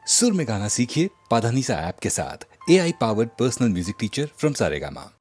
सुर में गाना सीखिए पाधानीसा ऐप के साथ। AI powered personal music teacher from Saregama.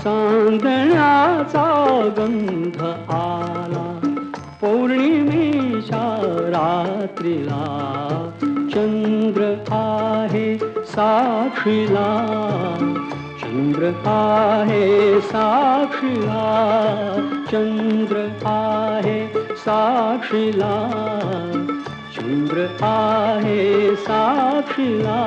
चांदण्याचा गंध आला पौर्णिमेच्या रात्रीला, चंद्र आहे साक्षीला, चंद्र आहे साक्षीला, चंद्र आहे साक्षीला, चंद्र आहे साक्षीला।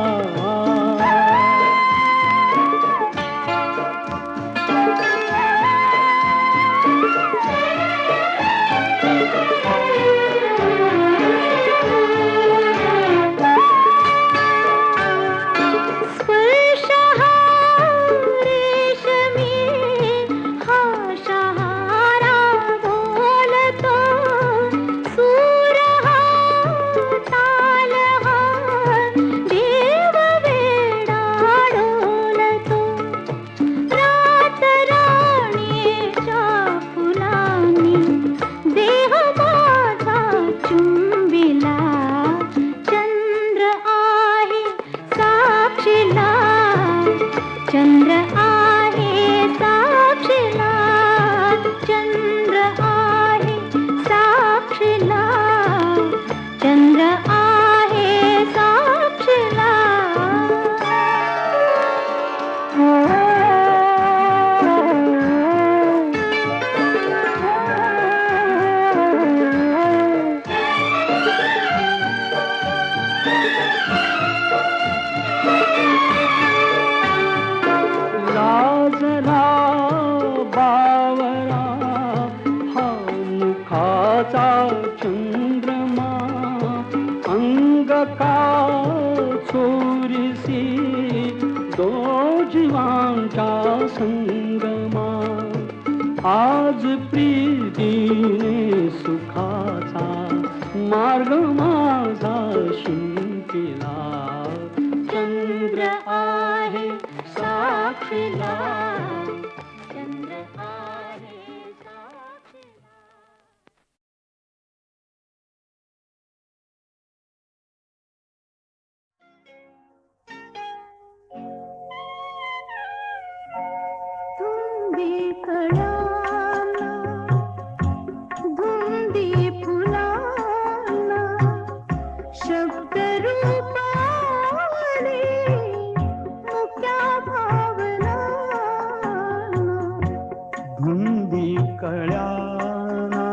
चंद्रमा अंग का चोरीसी दो जीवांचा संगमा, आज प्रीतीने सुखाचा मार्ग माझा शिंपिला, चंद्र आहे साक्षीला, चंद्र आहे धुंदी फुलांना शब्द रूपाने मुक्या भावना, धुंदी कळ्याना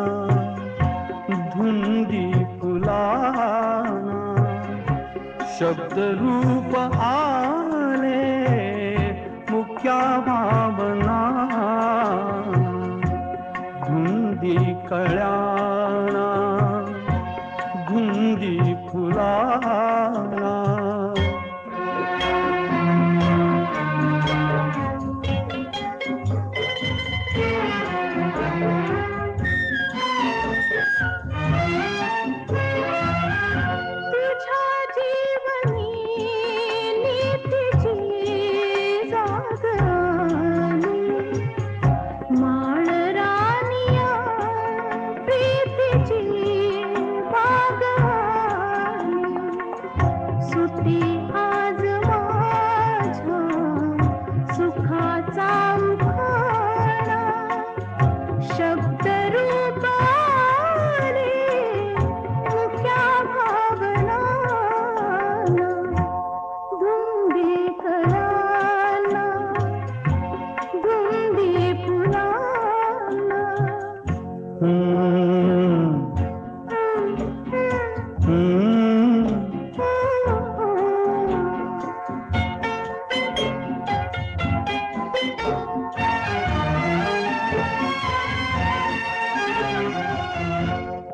धुंदी फुलाना शब्द रूप आले मुक्या भावना, धुंदी कळ्याना धुंदी फुलाना।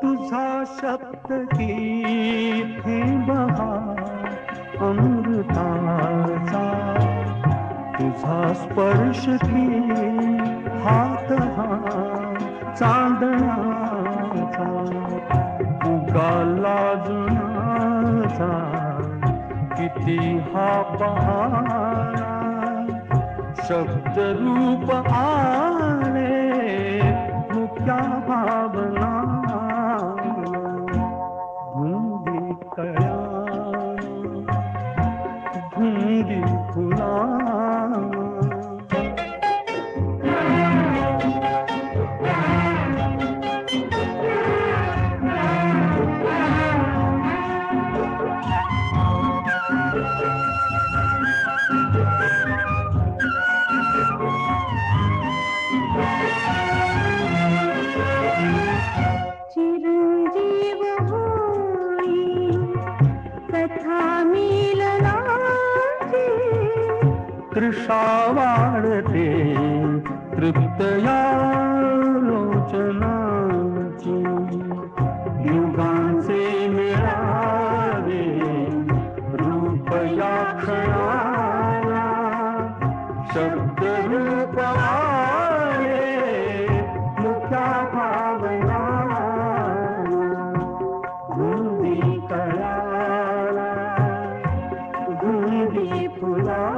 तुझा शब्द की बहार अमृताचा, तुझा स्पर्श की हात हा चांदण्याचा, उगाला जुनाचा किती हा पहारा, शब्द रूप आले मुक्या भावना, धुंदी कळ्यानं धुंदी फुलानं. चिरंजीव होई कथा मिलनाची, तृषा वाढते तृप्त या लोचनाची, युगांचे मिळावे रूप या क्षणाला, शब्द रूप आले मुक्या भावना, धुंदी कळाला धुंदी फुलाला.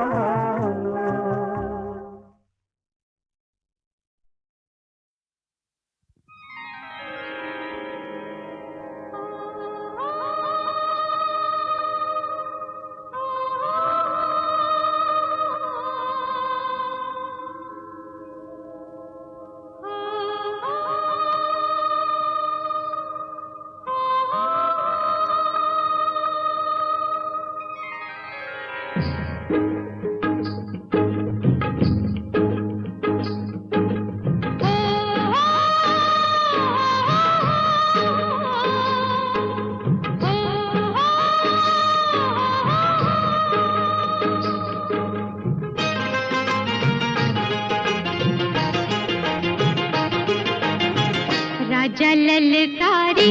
राजा ललकारी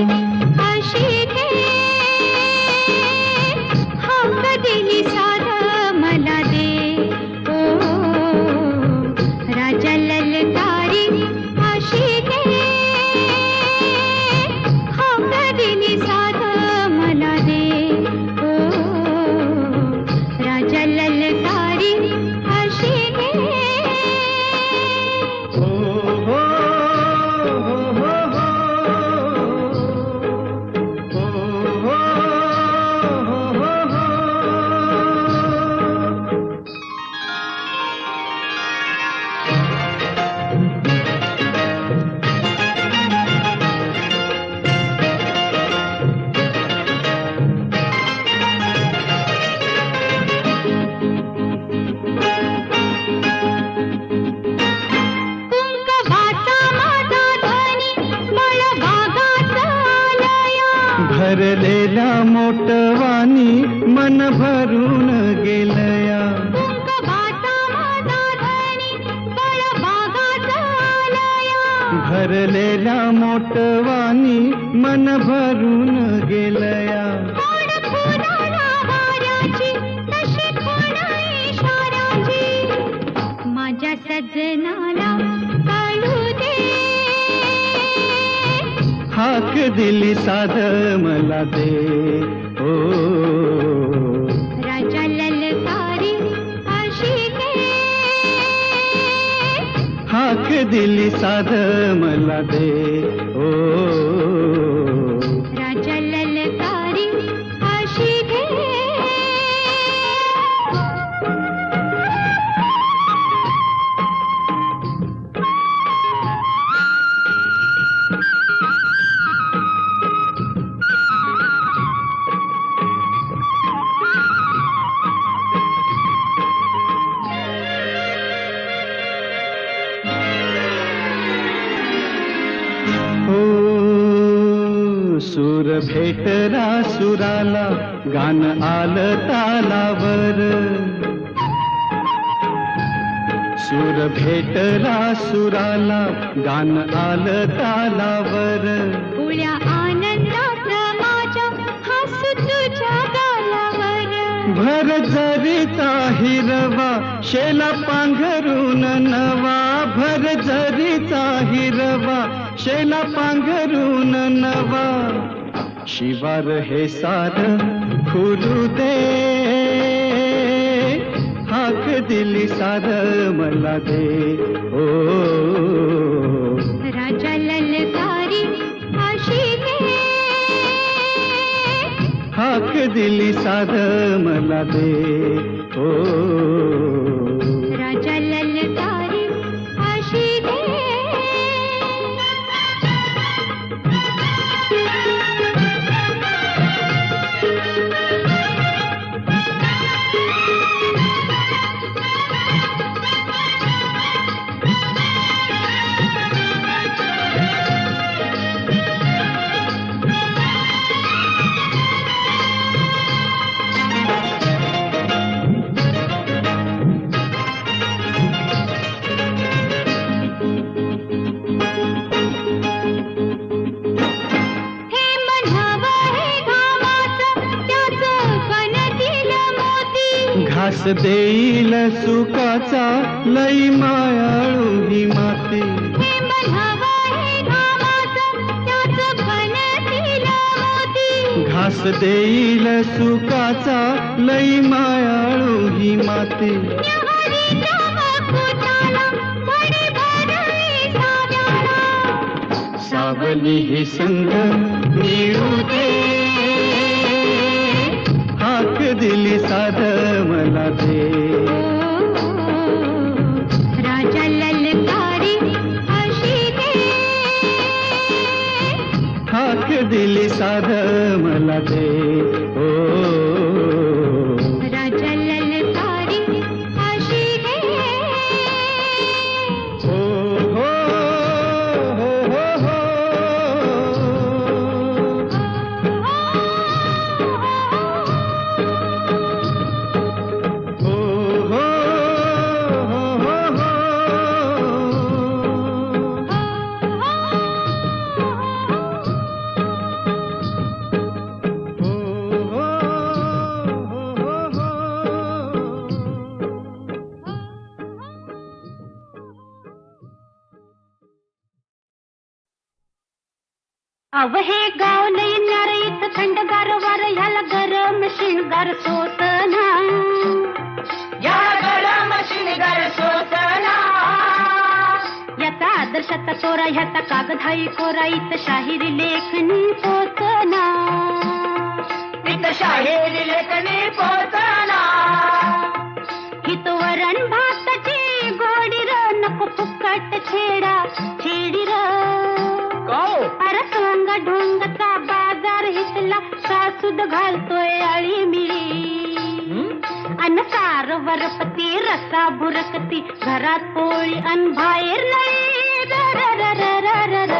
अशी दे, हाक दिली साध मला दे. ओ राजा ललकारी अशी दे, हाक दिली साध मला दे. ओ राजा ललकारी अशी दे. भरलेल्या मोटवानी मन भरून गेलया, भरलेल्या मोटवानी मन भरून गेलया. माझ्या सजनाला काढू दे, हाक दिली साध मला दे. ओ राजा ललकारी अशी दे, हाक दिली साध मला दे. ओ राजा ललकारी अशी दे. ओ सूर भेटला सुराला गान आलं तालावर सूर भेटला सुराला गान आलं तालावर उळ्या आनंदाचा माझ्या हसू तुझ्या गालावर भर जरीचा हिरवा शेला पांघरून नवा भर जरीचा हिरवा शेला पांघरून नवा शिवार हे सार खुलू दे हाक दिली सार मला दे ओ राजा ललकारी आशी दे हाक दिली सार मला दे ओ राजा ललकारी आशी दे घास देईल सुखाचा लई मायाळू ही माती हे म्हणावा हे घामाचं त्याचं बनतील मोती घास देईल सुखाचा लई मायाळू ही माती न्याहाळीच्या वकुटाला घडी भरली साव्याला सावली ही संग मिळू दे हाक दिली साध मला दे राजा ललकारी आशी दे हाक दिली साध मला दे ओ राजा ललकारी आशी दे हो हो हो हो हो अव हे गाव लई न्यारईत थंडगार वार ह्याला गरम शिणगार सोसना या गरम शिणगार सोसना याचा आदर्शाचा तोरा ह्याचा कागदाई कोरा इत शाहिरी लेखणी पोचना इत शाहिरी लेखणी पोचना हित वरण भाताची गोडी र नको फुकट छेडा छेडी र अरसंग ढोंगचा बाजार हितला सासूद घालतोय आळी मिळी अन सार वरपती रसा बुरकती घरात पोळी अन बाहेर नाही र र र र र र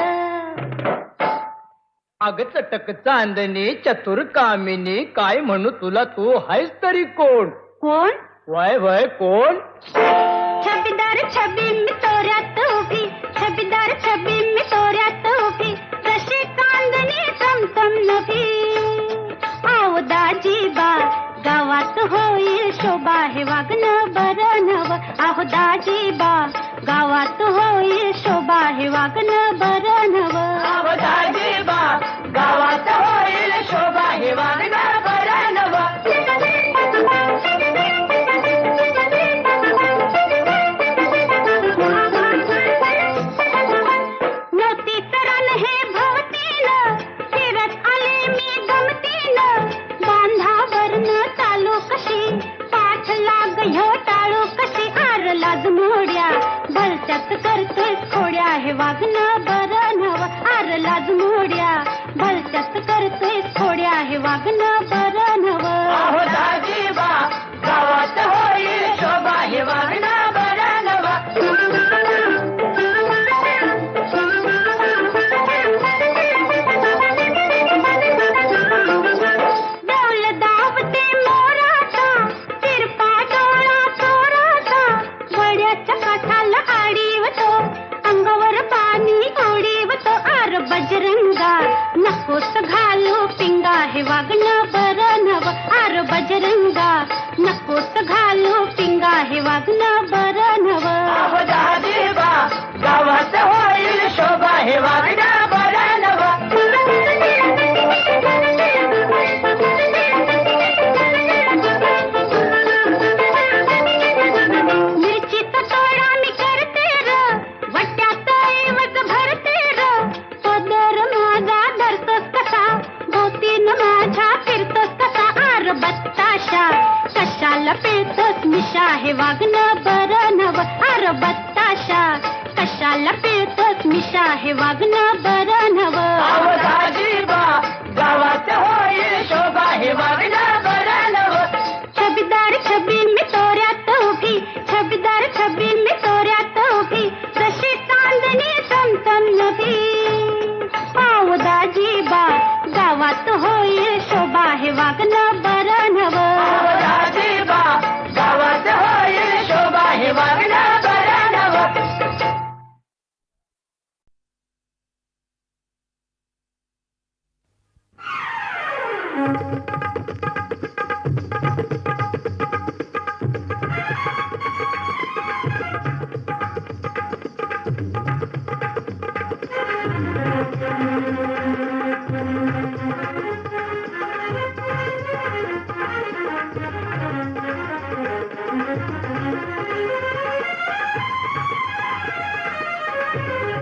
अग चटक चांदणी चतुर कामिनी काय म्हणू तुला तू हायस तरी कोण कोण वय वय कोण छबीदार छबी मी तोऱ्यात उभी छबीदार छबी मी तोऱ्यात उभी कशी चांदणी चमचम नभी आव दाजी बा गावात होईल शोभा हे वागणं बरं नव आहो दाजी बा गावात होईल शोभा हे वागणं बरं नव दाजी बा गावात होईल शोभा हे वागणं बरं नव करतोय खोड्या हे वागणं बरं नव आर लाज मोड्या भलत्यात करतोय खोड्या हे वागणं बरं नव दाजी बा गावात होईल शोभा हे वागणं बरं नव नकोस घालू पिंगा हे वागणं बरं नव आर बजरंगा नकोस घालू पिंगा हे वागणं बरं नव अहो दाजीबा गावात होईल शोभा हे वागणं बरं नव मिरचीचा तोडा मी करते र वट्यात ऐवज भरते र पदर माझा धरतोस कसा भोवतीन माझ्या फिरतोस कसा आर बत्ताशा कशाला पिळतोस मिशा हे वागणं बरं नव आर बत्ताशा कशाला पिळतोस मिशा हे वागणं बरं नव अहो दाजीबा गावात होईल शोभा हे वागणं बरं नव छबीदार छबी मी तोऱ्यात उभी छबीदार छबी मी तोऱ्यात उभी जशी चांदणी चमचम नभी पाव दाजीबा गावात होईल शोभा हे वागणं बरं नव अहो दाजीबा गावात होईल शोभा हे वागणं बरं नव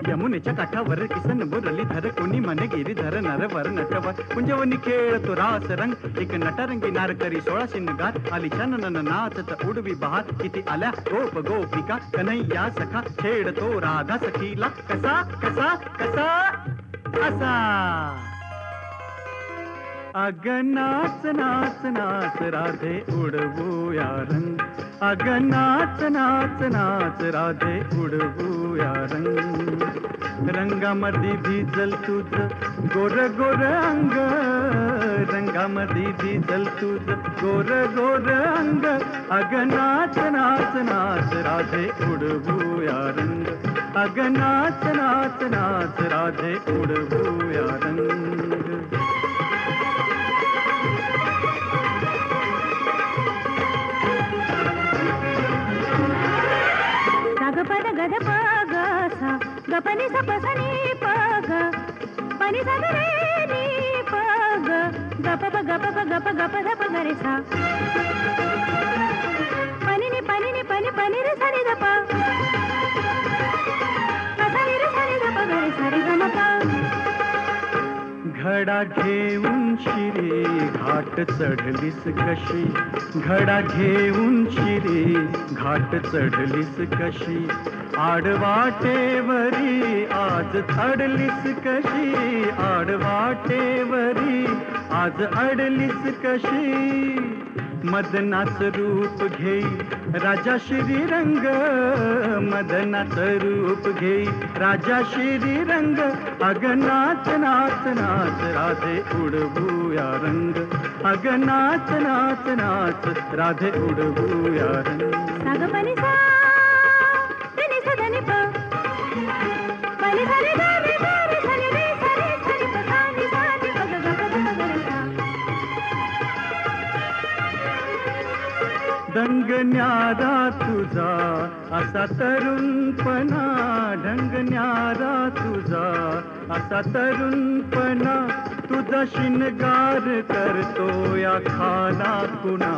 यमुनेच्या काठावर किसन मुरली धर कोणी मन गिरीधर नरवर नटवर कुंजवनी खेळतो रास रंग एक नटरंगी नारकरी 16 शिनगार आली छानन नाचत उडवी बहार किती आल्या गोप गोपिका कन्हैया सखा छेडतो राधा सखीला कसा कसा कसा असा अग नाच नाच नाच राधे उडवूया रंग अग नाच नाच नाच राधे उडवूया रंग रंगामध्ये भिजल तुझ गोर गोर अंग रंगामध्ये भिजल तुझ गोर गोर अंग अग नाच नाच नाच राधे उडवूया रंग अग नाच नाच नाच राधे उडवूया रंग गपद गद पग सा गपनी सपसनी पग पनी सगरे नी पग गप गप गप गप गप गरे सा पनी नी पनी रे सरी गप सरी रे सरी गप गरे सरी गमपा घडा घेऊन शिरे घाट चढलीस कशी घडा घेऊन शिरे घाट चढलीस कशी आडवाटेवरी आज अडलीस कशी आडवाटेवरी आज अडलीस कशी मदनाच रूप घेई राजा श्रीरंग मदनाच रूप घेई राजा श्रीरंग अग नाच नाच नाच राधे उडवूया रंग अग नाच नाच नाच राधे उडवूया रंग साग पनी सा नी सा नी प पनी सा रे गा रे सरी रे सरी प सा नी पग गप गरे सा ढंग न्यारा तुझा असा तरुणपणा ढंग न्यारा तुझा असा तरुणपणा तुझा शिनगार करतो या खाना कुणा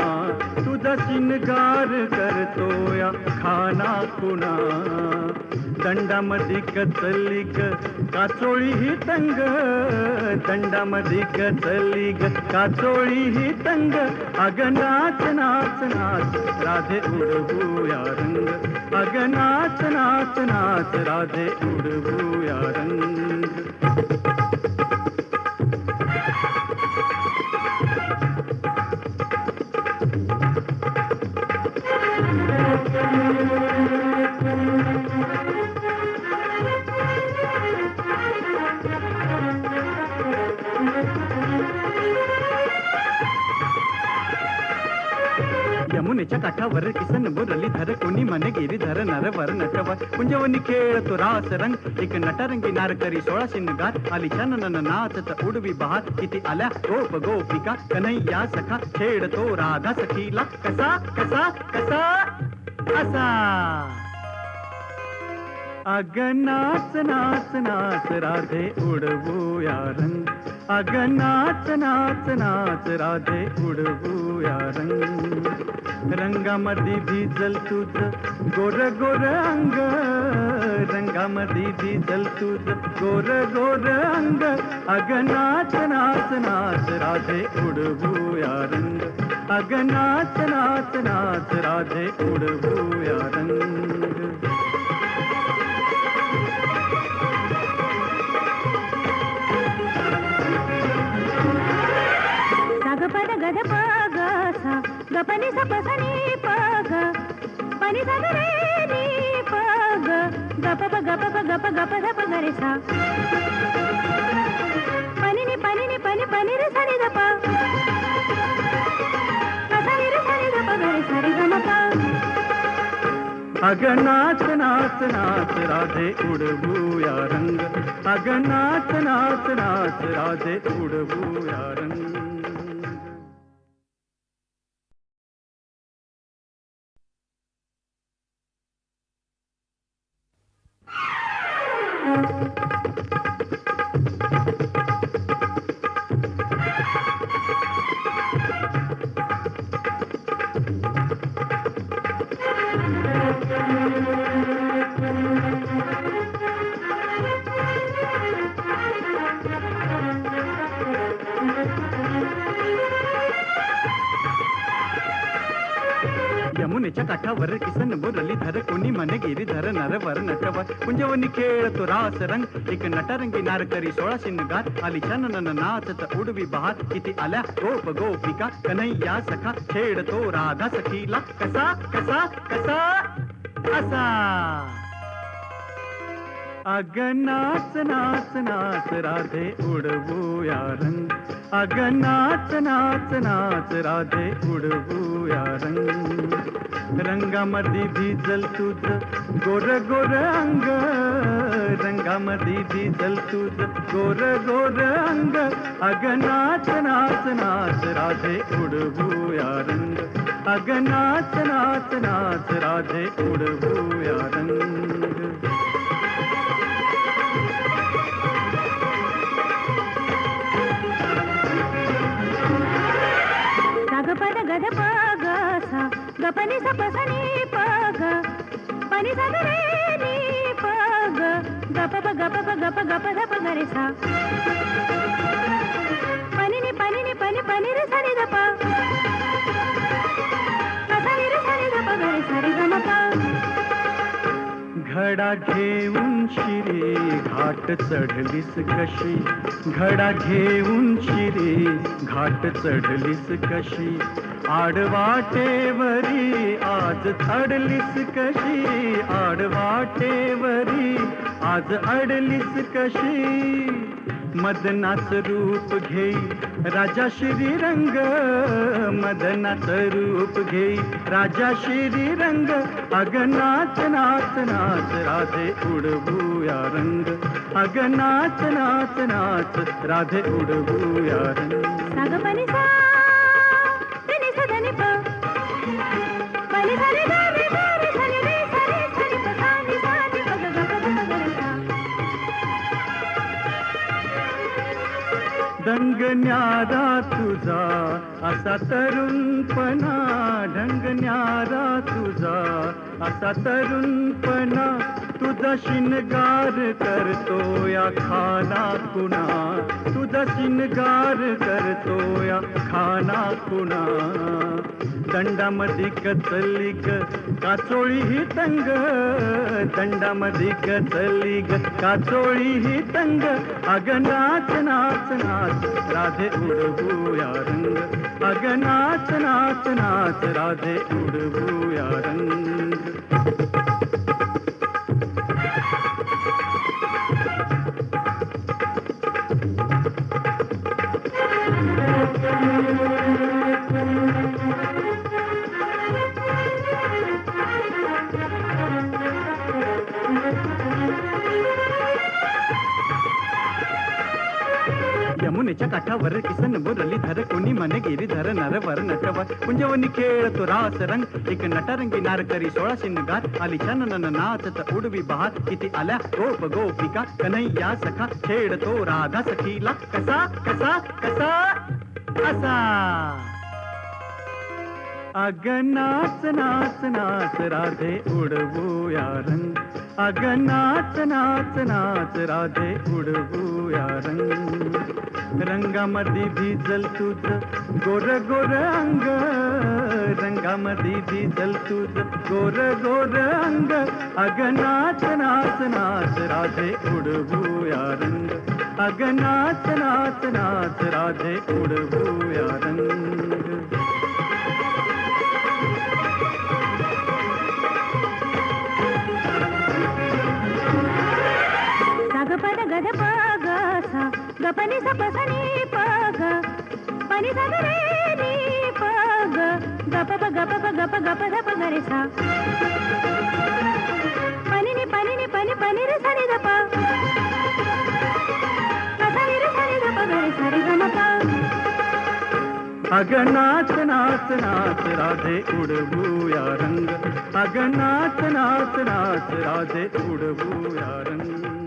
तुझा शिनगार करतो या खाना कुणा दंडामध्ये कचली ग काचोळी ही तंग दंडामध्ये कचली ग काचोळी ही तंग अग नाच नाच नाच राधे उडवूया रंग अग नाच नाच नाच राधे उडवूया रंग यमुनेच्या काठावर किसन मुरली धर कोणी मन गिरीधर नरवर नटवर कुंजवनी खेळतो रास रंग एक नटरंगी नार करी 16 शिनगार आली छानन नाचत उडवी बहार किती आल्या गोप गोपिका कन्हैया सखा छेडतो राधा सखीला कसा कसा कसा असा अग नाच नाच नाच राधे उडवूया रंग अग नाच नाच नाच राधे उडवूया रंग रंगामध्ये भिजल तुझ गोर गोर अंग रंगामध्ये भिजल तुझ गोर गोर अंग अग नाच नाच नाच राधे उडवूया रंग अग नाच नाच नाच राधे उडवूया रंग पद गद पग सा ग पनि स प स नि प ग पनि स ग रे नि प ग ग प प ग प प ग प ग प ध प ग रे सा पनि नि पनि रे सा नि द प प सा नि रे सा नि द प ग रे सा रे ग म प अग नाच नाच नाच राधे उडवूया रंग अग नाच नाच नाच राधे उडवूया रंग यमुनेच्या काठावर किसन मुरली धर कोणी मन गिरीधर नरवर नटवर कुंजवनी खेळतो रास रंग एक नटरंगी नार करी 16 शिनगार आली छानन नाचत उडवी बहार किती आल्या गोप गोपिका कन्हैया सखा छेडतो राधा सखीला कसा कसा कसा असा अग नाच नाच नाच राधे उडवूया रंग अग नाच नाच नाच राधे उडवूया रंग रंगामध्ये भिजल तुझ गोर गोर अंग रंगामध्ये भिजल तुझ गोर गोर अंग अग नाच नाच नाच राधे उडवूया रंग अग नाच नाच नाच राधे उडवूया रंग पद गद पग सा ग पनि स प स नि प ग पनि स ग रे नि प ग ग प प ग प प ग प ग प ध प ग रे सा पनि नि पनि रे सा नि द प प सा नि रे सा नि द प ग रे सा रे ग म प घडा घेऊन शिरी घाट चढलीस कशी घडा घेऊन शिरी घाट चढलीस कशी आडवाटेवरी आज अडलीस कशी आडवाटेवरी आज अडलीस कशी मदनाच रूप घेई राजा श्रीरंग मदनाच रूप घेई राजा श्रीरंग अग नाच नाच नाच राधे उडवूया रंग अग नाच नाच नाच राधे उडवूया रंग साग पनि सा नि सा ध नि प पनि सा नि ग रे ग रे सा नि रे सा रे सा नि प सा नि प ग ग प ध प ग रे सा ढंग न्यारा तुझा असा तरुणपणा ढंग न्यारा तुझा असा तरुणपणा तुझा शिनगार करतो या खाना कुणा तुझा शिनगार करतो या खाना कुणा दंडामध्ये कचली ग काचोळी ही तंग दंडामध्ये कचली ग काचोळी ही तंग अग नाच नाच नाच राधे उडवूया रंग अग नाच नाच नाच राधे उडवूया रंग यमुनेच्या काठावर किसन मुरली धर कोणी मन गिरीधर नरवर नटवा कुंजवनी खेळतो रास रंग एक नटरंगी नार करी 16 शिनगार आली छानन नाचत उडवी बहार किती आल्या गोप गोपिका कन्हैया सखा छेडतो राधा सखीला कसा कसा कसा असा अग नाच नाच नाच राधे उडवूया रंग अग नाच नाच नाच राधे उडवूया रंग रंगामध्ये भिजल तुझ गोर गोर अंग रंगामध्ये भिजल तुझ गोर गोर अंग अग नाच नाच नाच राधे उडवूया रंग अग नाच नाच नाच राधे उडवूया रंग गपद गद पग सा गपनी सपसनी पग पनी सगरे नी पग गप गप गप गप ध पग रे सा पनी नी पनी रे सरी द प सरी रे सरी द प रे सरी ग म प अग नाच नाच नाच राधे उडवूया रंग अग नाच नाच नाच राधे उडवूया रंग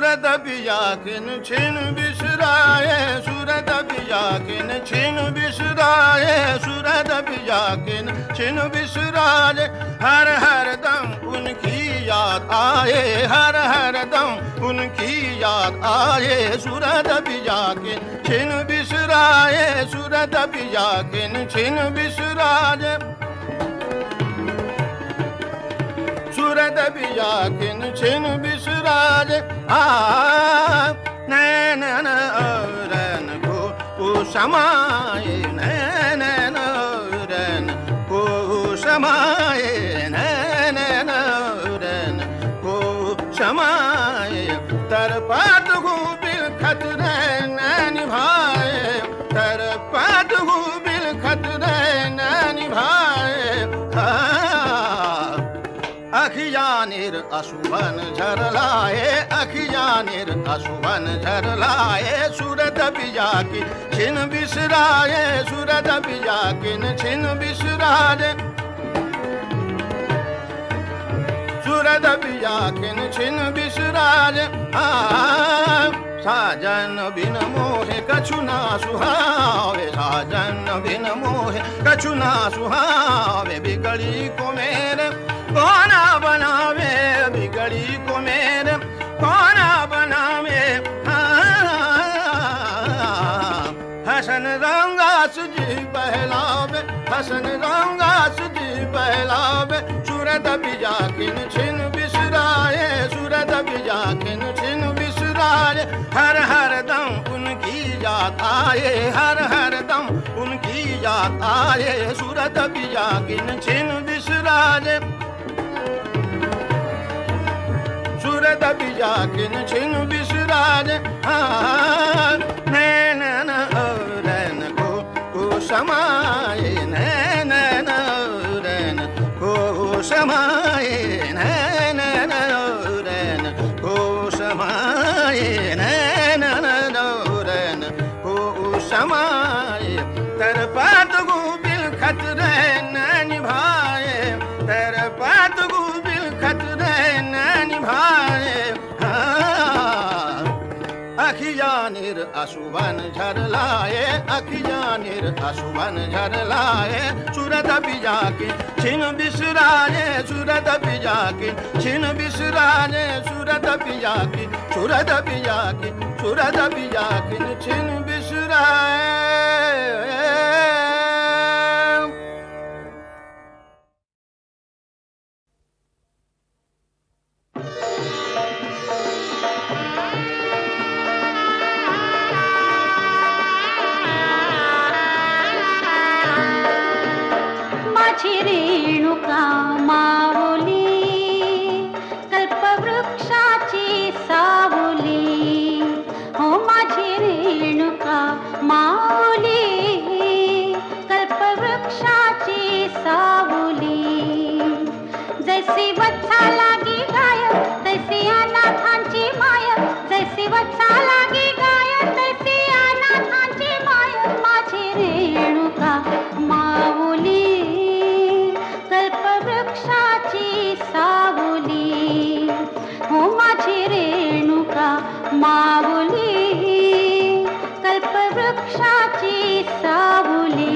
सूरत बिया किन छिन बिसराए सूरत बिया किन छिन बिसराए सूरत बिया किन छिन बिसराए हर हर दम उनकी याद आए हर हर दम उनकी याद आए सूरत बिया किन छिन बिसराए सूरत बिया किन छिन बिसराए सूरत बिया किन छिन बिसराए नैन रन को समाए नैन रन को समाए नैन रन को समाए तरपात हूँ बिल खतरे निभाए तरपात हूँ बिल खतरे निभाए अखियानिर अशुभन झरलाए अखियानिर अशुभन झरलाए सूरत बिया की छिन बिसराए सूरत बिया किन छिन बिसराए सूरत बिया किन छिन बिसराए साजन बिन मोहे कछु ना सुहावे साजन बिन मोहे कछु ना सुहावे बिगड़ी को मेरे कौना बनावे बिगड़ी को मेरे कौना बनावे हसन रंगा सुजी बहलावे हसन रंगा सुजी बहलावे सूरत बिया किन छिन बिसराए सूरत बिया किन छिन बिसराए हर हर दम उनकी याद आए हर हर दम उनकी याद आए सूरत बिया किन छिन बिसराए सूरत बिया किन छिन बिसराए नैन रन को समाए नैन रन को समाए नैन रन को समाए नैन रन को समाए तरपात गो बिल खतरे न निभाए तरपात गो बिल खतरे न निभाए अखियानिर अशुभन झरलाए अखियानिर अशुभन झरलाए सूरत बिया की छिन बिसराए सूरत बिया की छिन बिसराए सूरत बिया की सूरत बिया की सूरत बिया की छिन बिसराए रेणुका माऊली कल्पवृक्षाची सावली हो माझी रेणुका माऊली कल्पवृक्षाची सावली जैसी वत्सा लागी गाय तैसी अनाथांची माय जैसी वत्सा लागी गाय तैसी अनाथांची माय माझी रेणुका माऊली कल्पवृक्षाची सावली हो माझी रेणुका माऊली कल्पवृक्षाची सावली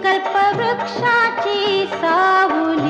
कल्पवृक्षाची सावली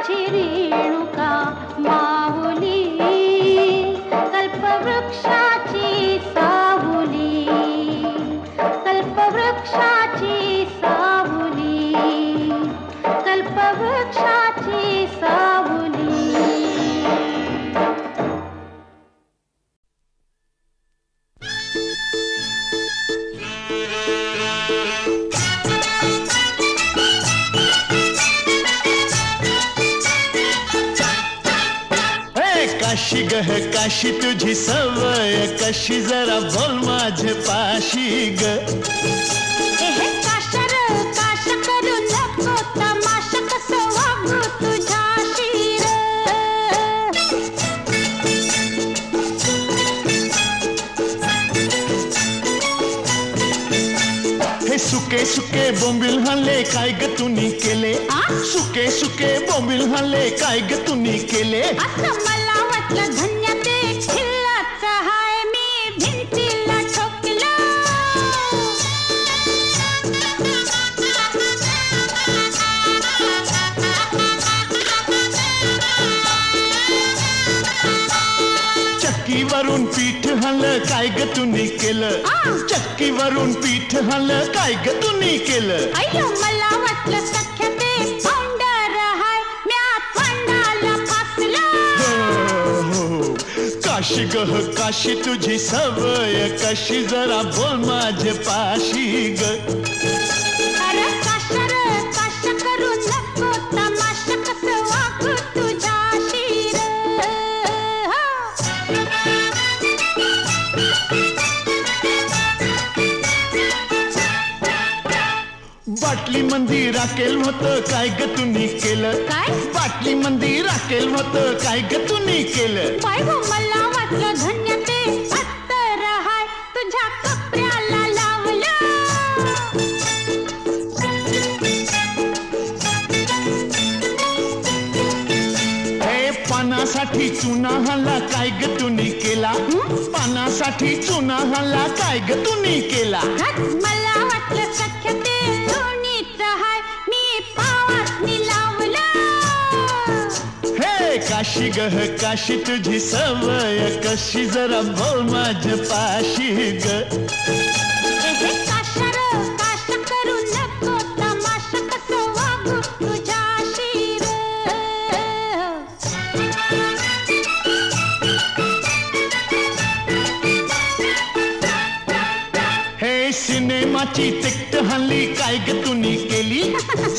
कल्पवृक्षाची रेणुका माऊली, कल्पवृक्षाची सावली, कल्पवृक्षाची सावली, कल्पवृक्षाची सावली. काशी गह काशी तुझी सवय कशी जरा बोल माझे पाशी ग. हे काशर काश करू नको तमाशा कसं वागू तुझ्याशी रे. हे सुके सुके बोंबिल हल्ले काय ग तुनी केले. सुके सुके बोंबिल हल्ले काय ग तुनी केले. आता मला वाटलं धन्य ते खिल्लाच हाय मी भिंतीला ठोकलं. चक्कीवरून पीठ हल्लं काय ग तुनी केलं. चक्कीवरून पीठ हल्लं काय ग तुनी केलं. अय्यो मला वाटलं सख्या ते फाउंडर हाय म्या फांडाला फासलं. काशी गह काशी तुझी सवय कशी जरा बोल माझे पाशी ग. अरे काशर काश करू नको तमाशा कसं वागू तुझ्याशी रे. बाटली मंदी राखेल होतं काय ग तुनी केलं. काय? बाटली मंदी राखेल होतं काय ग तुनी केलं. बाय गो मला वाटलं धन्य ते अत्तर हाय तुझ्या कपड्याला लावलं. हे पानासाठी चुना हल्ला काय ग तुनी केला. पानासाठी चुना हल्ला काय ग तुनी केला. मला वाटलं सख्या ते लोणीच हाय मी पावासनी लावलं. हे काशी गह काशी तुझी सवय कशी जरा बोल माझ्या पाशी ग. हे काशर काश करू नको तमाशा कसं वागू तुझ्याशी रे. हे सिनेमाची तिकट हल्ली काय ग तुनी केली.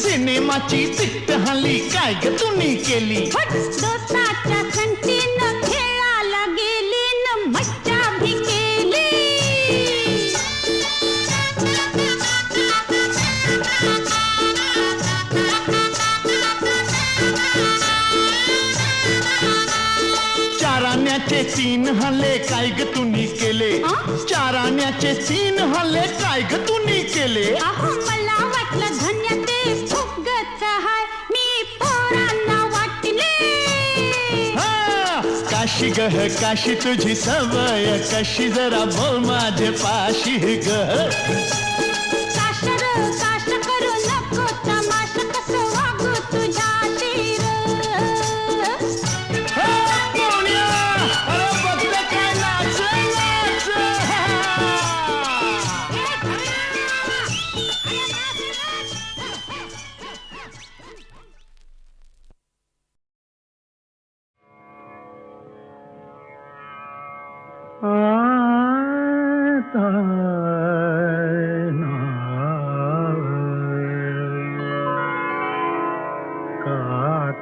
सिनेमाची तिकट हल्ली काय ग तुनी केली. दोस्ताच्या संगतीनं खेळायला गेली न मज्जा भी केली. चाराण्याचे 3 हल्ले काय ग तुनी केले. चाराण्याचे 3 हल्ले काय ग तुनी केले. अहो मला वाटलं धन्य ते फुगच हाय मी पोरांना वाटले. काशी गह काशी तुझी सवय कशी जरा बोल माझे पाशी ग. काशर काश करू नको तमाशा कसं वागू तुझ्याशी रे.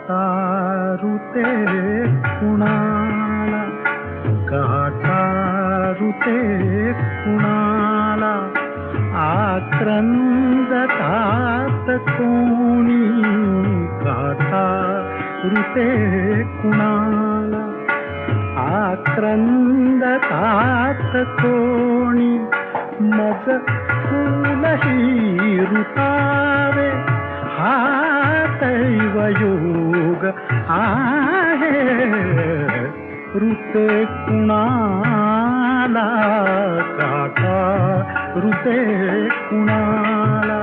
काटारुते कुणाला, काटारुते कुणाला, आक्रंदतात कोणी काटारुते कुणाला, आक्रंदतात कोणी मग फूलही रुतावे हा दैवयोग आहे ऋते कुणाला काटा ऋते कुणाला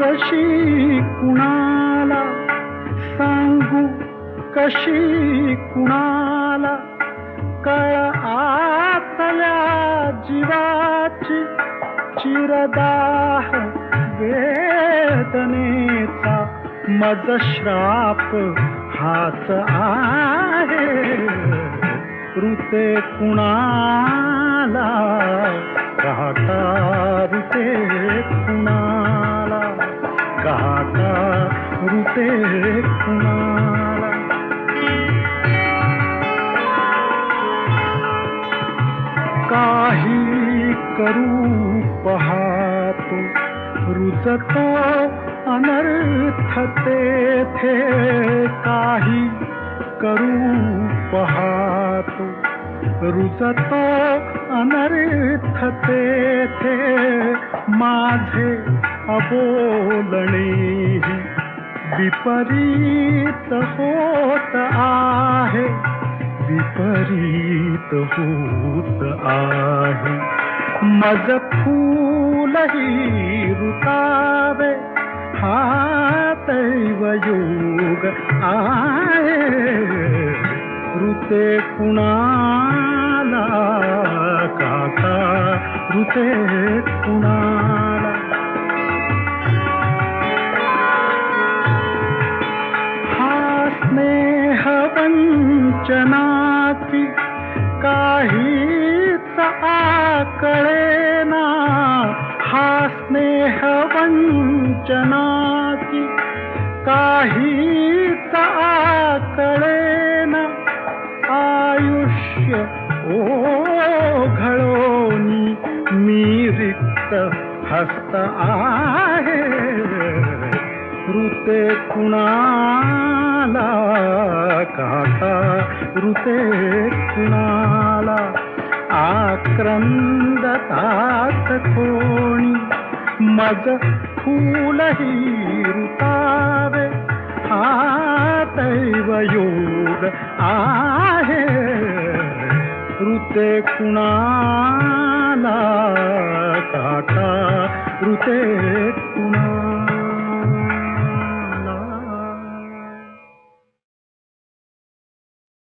कशी कुणाला सांगू, कशी कुणाला कळ आतल्या जीवाची चिरदाह वेदनेचा मज श्राप हाच आहे. ऋते कुणाला गाता, ऋते कुणाला गाता, ऋते कुणाला. काही करू पाहतो रुजतो अनर्थ तेथे. काही करू पाहतो रुजतो अनर्थ तेथे. माझे अबोलणेही विपरीत होत आहे, विपरीत होत आहे. मज फूलही रुतावे हा दैवयोग आहे. ऋते कुणाला काका, ऋते कुणाला. हा स्नेह वंचना की काहीच आकळेना. हा स्नेह वंचना की काहीच आकळेना. आयुष्य ओघळोनी मी रिक्त हस्त आहे. ऋते कुणाला काका, ऋते कुणाला. आक्रंदतात कोणी मज फूलही रुतावे हा दैवयोग आहे. ऋते कुणाला काका, ऋते कुणाला.